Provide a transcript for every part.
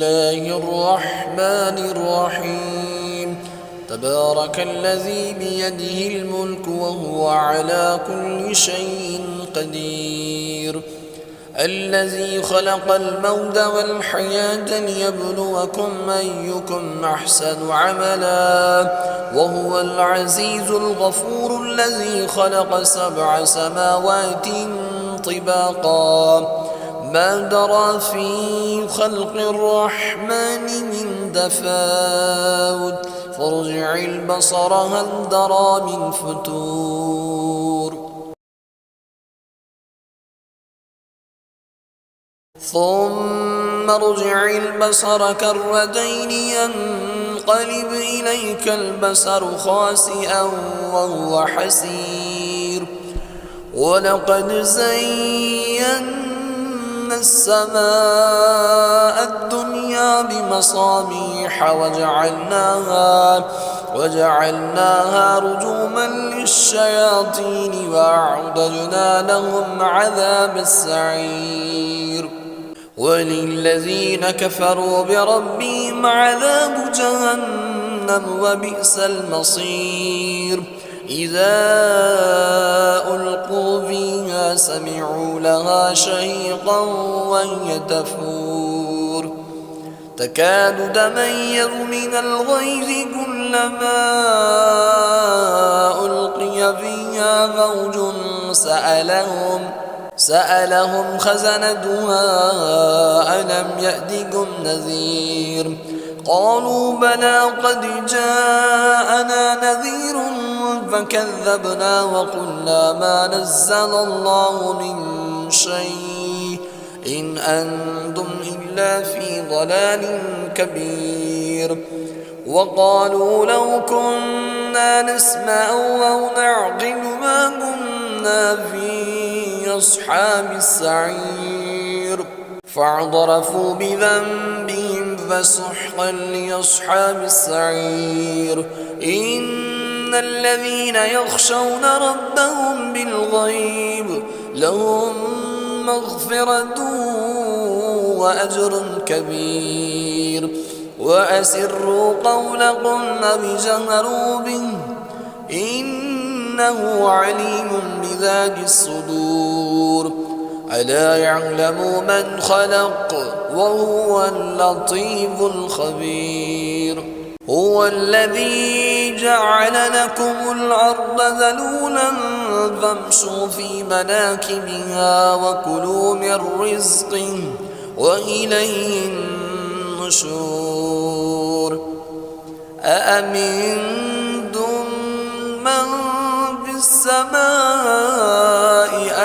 الله الرحمن الرحيم تبارك الذي بيده الملك وهو على كل شيء قدير الذي خلق الموت والحياة ليبلوكم أيكم أحسن عملا وهو العزيز الغفور الذي خلق 7 سماوات طباقا ما درى في خلق الرحمن من تفاوت فارجع البصر هل ترى من فتور ثم ارجع البصر كرتين ينقلب إليك البصر خاسئا وهو حسير ولقد زينا السماء الدنيا بمصابيح وجعلناها رجوما للشياطين وأعتدنا لهم عذاب السعير وللذين كفروا بربهم عذاب جهنم وبئس المصير إذا ألقوا فيها سمعوا لها شهيقا وهي تفور تكاد تميز من الغيظ كلما ألقي فيها فوج سألهم خزنتها ألم يأتكم نذير قالوا بلى قد جاءنا نذير فكذبنا وقلنا ما نزل الله من شيء إن أنتم إلا في ضلال كبير وقالوا لو كنا نسمع أو نعقل ما كنا في أصحاب السعير فاعترفوا بذنبهم فسحقا لأصحاب السعير إن الذين يخشون ربهم بالغيب لهم مغفرة وأجر كبير وأسروا قولكم أو جهروا به إنه عليم بذات الصدور ألا يعلم من خلق وهو اللطيف الخبير هو الذي جعل لكم الأرض ذلولا فامشوا في مناكبها وكلوا من رزقه وإليه النشور أأمنتم من في السماء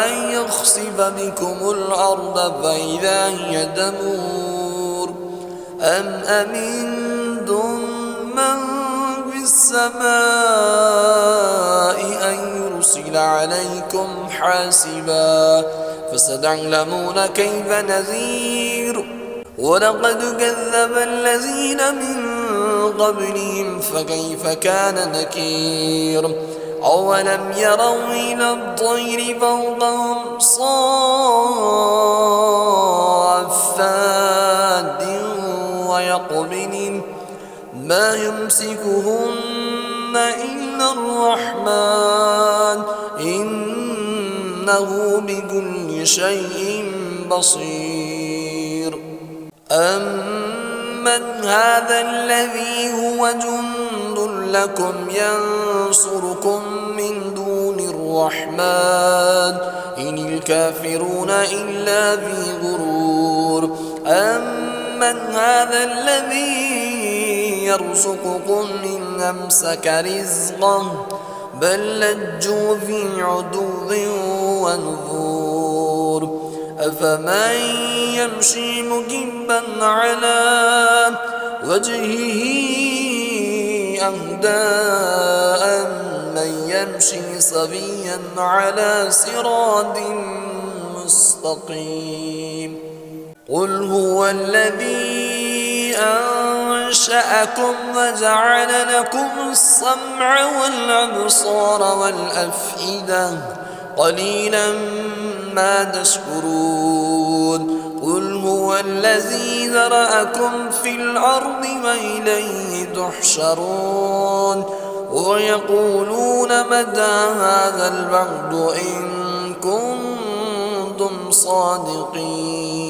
أن يخسف بكم الأرض فإذا هي تمور أم أمنتم من في السماء أن يرسل عليكم حاسبا فستعلمون كيف نذير ولقد كذب الذين من قبلهم فكيف كان نكير أولم يروا إلى الطير فوقهم صافات ويقبلن ما يمسكهن إلا الرحمن إنه بكل شيء بصير أمن هذا الذي هو جند لكم ينصركم من دون الرحمن إن الكافرون إلا في غرور أمن هذا الذي يرزقكم إن أمسك رزقه بل لجوا في عتو ونفور أفمن يمشي مكبا على وجهه أهدى من يمشي سويا على صراط مستقيم قل هو الذي أنشأكم وجعل لكم السمع والأبصار والأفئدة قليلا ما تشكرون قل هو الذي ذرأكم في الأرض وإليه تحشرون ويقولون متى هذا الوعد إن كنتم صادقين